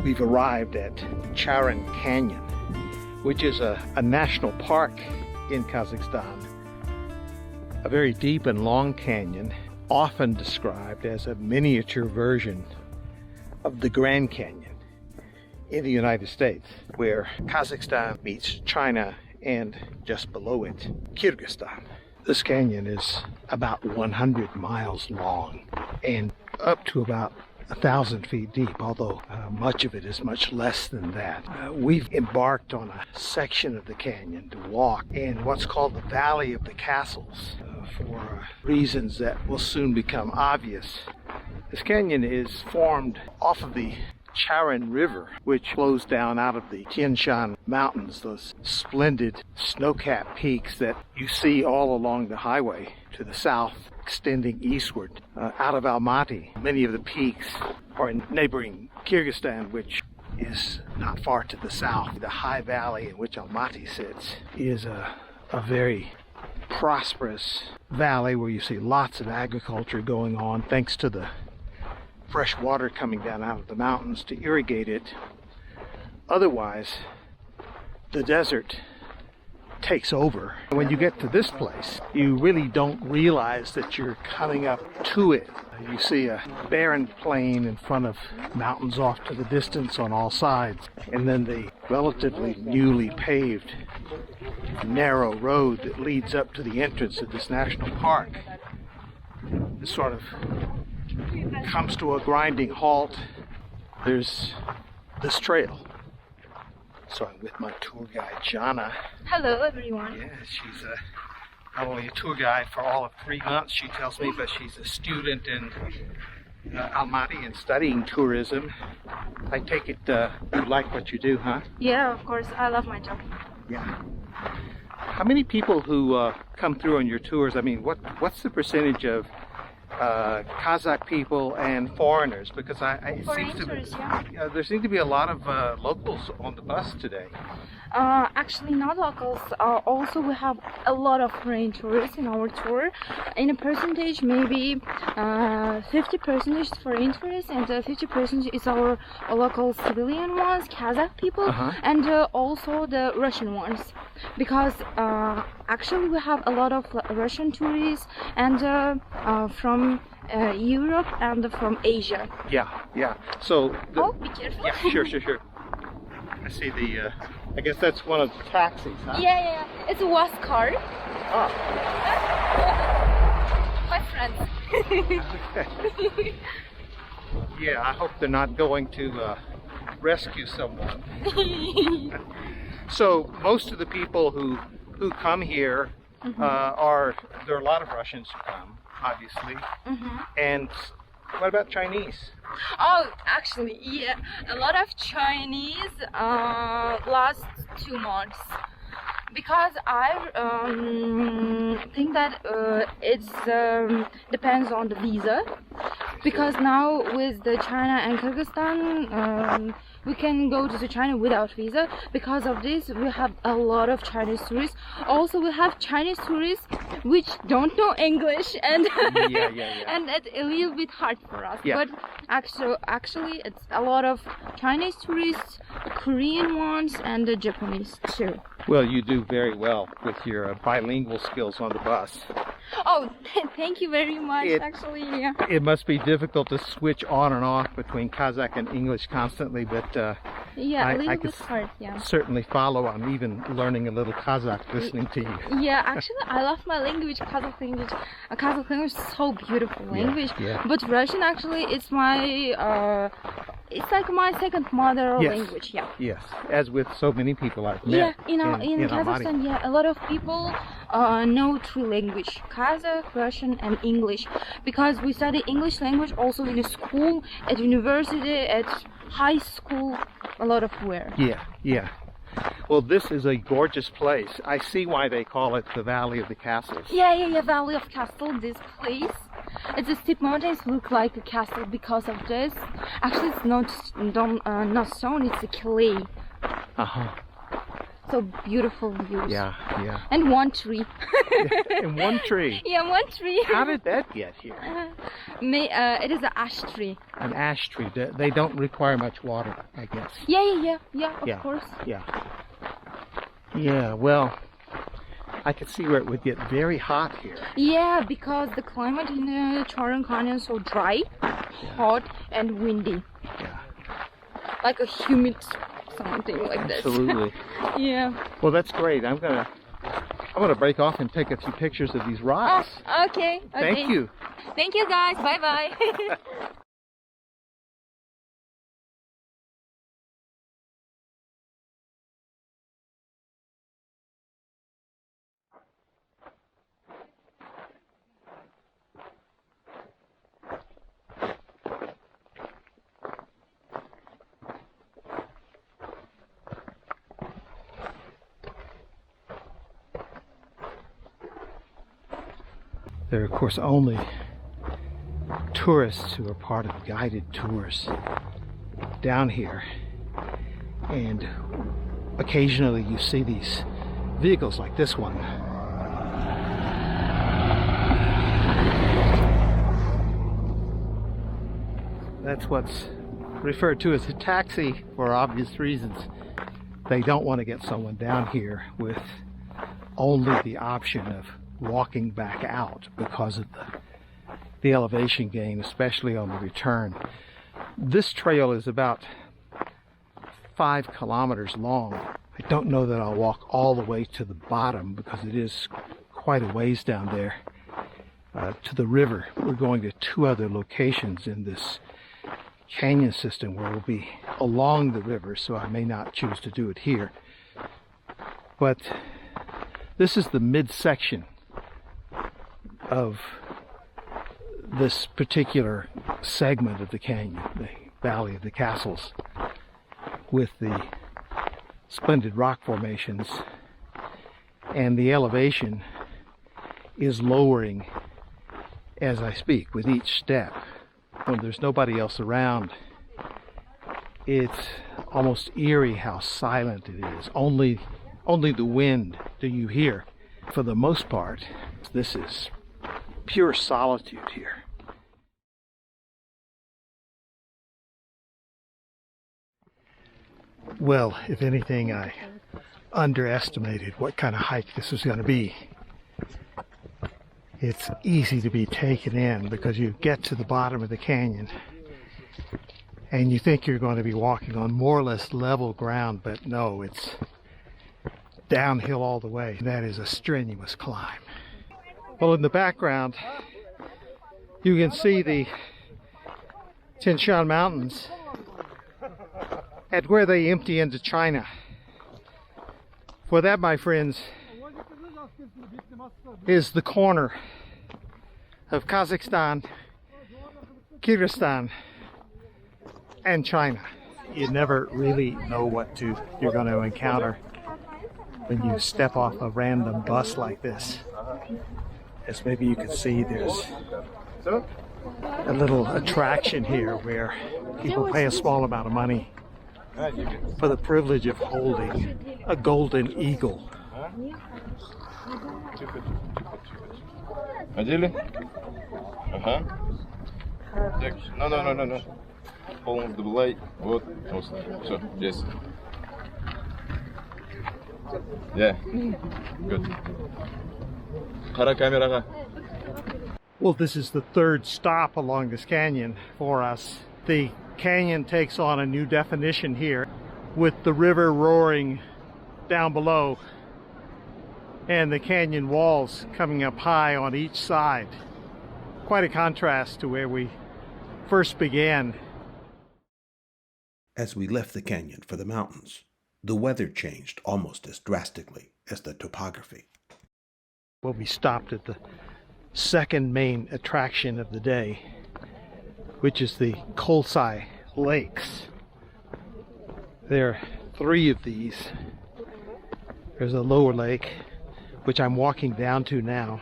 We've arrived at Charyn Canyon, which is a national park in Kazakhstan. A very deep and long canyon, often described as a miniature version of the Grand Canyon in the United States, where Kazakhstan meets China and just below it, Kyrgyzstan. This canyon is about 100 miles long and up to about 1,000 feet deep, although much of it is much less than that. We've embarked on a section of the canyon to walk in what's called the Valley of the Castles for reasons that will soon become obvious. This canyon is formed off of the Charyn River, which flows down out of the Tian Shan mountains, those splendid snow-capped peaks that you see all along the highway to the south, extending eastward out of Almaty. Many of the peaks are in neighboring Kyrgyzstan, which is not far to the south. The high valley in which Almaty sits is a very prosperous valley where you see lots of agriculture going on thanks to the fresh water coming down out of the mountains to irrigate it. Otherwise, the desert takes over. When you get to this place, you really don't realize that you're coming up to it. You see a barren plain in front of mountains off to the distance on all sides, and then the relatively newly paved narrow road that leads up to the entrance of this national park. This sort of comes to a grinding halt. There's this trail. So I'm with my tour guide, Jana. Hello, everyone. Yeah, she's not only a tour guide for all of 3 months, she tells me, but she's a student in Almaty and studying tourism. I take it you like what you do, huh? Yeah, of course. I love my job. Yeah. How many people who come through on your tours? I mean, what's the percentage of Kazakh people and foreigners? Because it seems to be, there seem to be a lot of locals on the bus today. Actually, not locals. Also, we have a lot of foreign tourists in our tour. In a percentage, maybe 50% foreign tourists and 50% is our local civilian ones, Kazakh people, and also the Russian ones. Because actually, we have a lot of Russian tourists and from Europe and from Asia. Yeah. So. Be careful. Yeah, sure. I see the. I guess that's one of the taxis, huh? Yeah. It's a was car. Oh. My friends. Okay. Yeah, I hope they're not going to rescue someone. So most of the people who come here there are a lot of Russians who come, obviously. And what about Chinese? Oh, actually, yeah, a lot of Chinese last 2 months. Because I think that it depends on the visa. Because now with the China and Kyrgyzstan, we can go to China without visa. Because of this, we have a lot of Chinese tourists. Also, we have Chinese tourists which don't know English, and and it's a little bit hard for us. Yeah. But actually, it's a lot of Chinese tourists, Korean ones, and the Japanese too. Well, you do very well with your bilingual skills on the bus. Oh, thank you very much. Actually, yeah. It must be difficult to switch on and off between Kazakh and English constantly, but yeah, a little I bit hard. Yeah. certainly follow. I'm even learning a little Kazakh listening to you. Yeah, actually, I love my language, Kazakh language. Kazakh language is so beautiful language. Yeah. But Russian actually, it's my it's like my second mother language. Yeah. Yes, as with so many people I've met. Yeah, in Almaty. Kazakhstan, a lot of people know 3 languages: Kazakh, Russian, and English. Because we study English language also in a school, at university, at high school, a lot of where. Yeah. Well, this is a gorgeous place. I see why they call it the Valley of the Castles. Yeah, Valley of Castle, this place. It's a steep mountains look like a castle because of this. Actually, it's not stone, it's a clay. So beautiful views. Yeah, yeah. And one tree. And one tree. Yeah, one tree. How did that get here? It is an ash tree. An ash tree. They don't require much water, I guess. Yeah, of course. Yeah. Yeah, well, I could see where it would get very hot here. Yeah, because the climate in the Charyn Canyon is so dry, hot, and windy. Yeah. Like a humid something like this. Absolutely. Yeah. Well, that's great. I'm gonna break off and take a few pictures of these rocks. Oh, okay. Thank you. Thank you, guys. Bye bye. There are, of course, only tourists who are part of guided tours down here, and occasionally you see these vehicles like this one. That's what's referred to as a taxi for obvious reasons. They don't want to get someone down here with only the option of walking back out because of the elevation gain, especially on the return. This trail is about 5 kilometers long. I don't know that I'll walk all the way to the bottom because it is quite a ways down there to the river. We're going to 2 other locations in this canyon system where we'll be along the river, so I may not choose to do it here. But this is the midsection of this particular segment of the canyon, the Valley of the Castles, with the splendid rock formations, and the elevation is lowering as I speak with each step. When there's nobody else around, it's almost eerie how silent it is. Only the wind do you hear. For the most part, this is pure solitude here. Well, if anything, I underestimated what kind of hike this was going to be. It's easy to be taken in because you get to the bottom of the canyon and you think you're going to be walking on more or less level ground, but no, it's downhill all the way. That is a strenuous climb. Well, in the background, you can see the Tian Shan mountains at where they empty into China. For that, my friends, is the corner of Kazakhstan, Kyrgyzstan, and China. You never really know what you're going to encounter when you step off a random bus like this. As maybe you can see, there's a little attraction here where people pay a small amount of money for the privilege of holding a golden eagle. Одели? Ага. Так, no. Полностью добавляй. Вот, все, здесь. Yeah, good. Қара камераға. Well, this is the 3rd stop along this canyon for us. The canyon takes on a new definition here with the river roaring down below and the canyon walls coming up high on each side. Quite a contrast to where we first began. As we left the canyon for the mountains, the weather changed almost as drastically as the topography. Well, we stopped at the second main attraction of the day, which is the Kolsai Lakes. There are 3 of these. There's a lower lake, which I'm walking down to now,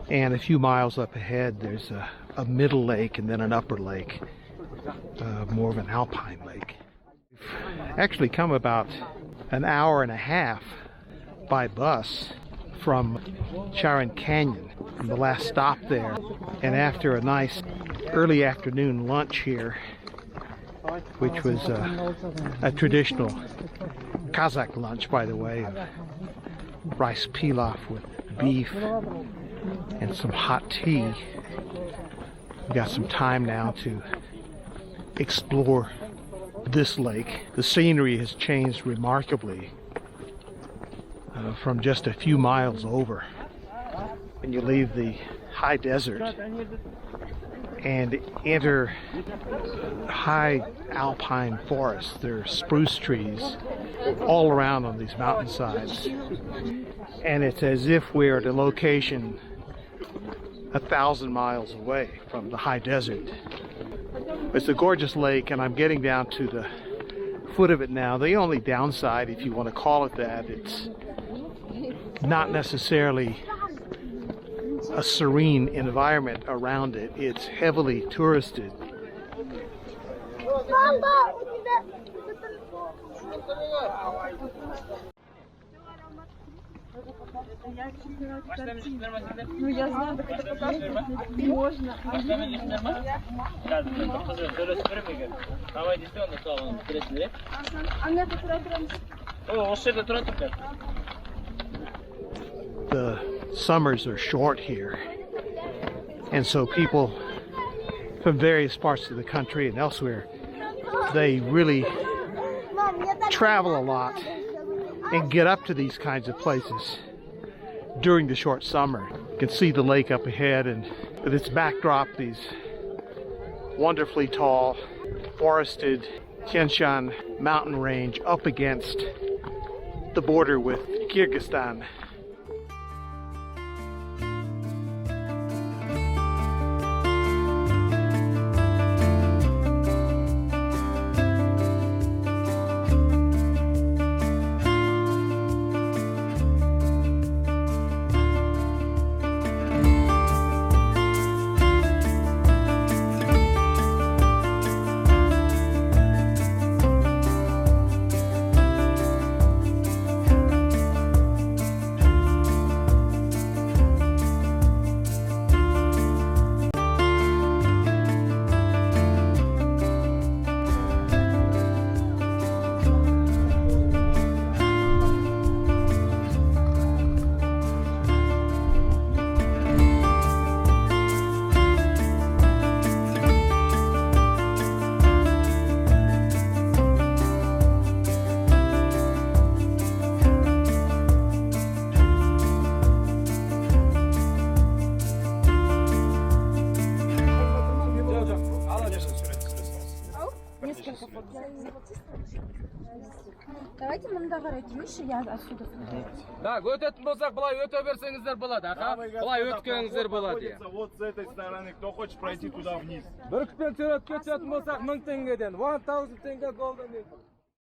and a few miles up ahead there's a middle lake and then an upper lake, more of an alpine lake. We've actually come about an hour and a half by bus from Charyn Canyon, from the last stop there. And after a nice early afternoon lunch here, which was a traditional Kazakh lunch, by the way, of rice pilaf with beef and some hot tea, we got some time now to explore this lake. The scenery has changed remarkably from just a few miles over. When you leave the high desert and enter high alpine forests, there are spruce trees all around on these mountainsides. And it's as if we're at a location 1,000 miles away from the high desert. It's a gorgeous lake, and I'm getting down to the foot of it now. The only downside, if you want to call it that, it's not necessarily a serene environment around it. It's heavily touristed. Ну, я знаю, так это можно. The summers are short here, and so people from various parts of the country and elsewhere, they really travel a lot and get up to these kinds of places during the short summer. You can see the lake up ahead, and with its backdrop, these wonderfully tall, forested Tian Shan mountain range up against the border with Kyrgyzstan. Давайте мында қарай келіңізші, я отсюда смотрю. Так, өтетін болсақ, былай өте берсеңіздер болады, аха? Былай өткеніңіздер болады. Вот с этой стороны, кто хочет пройти туда вниз. Бүркітпен сүйретіп кететін болсақ 1000 теңгеден, 1000 теңге голден.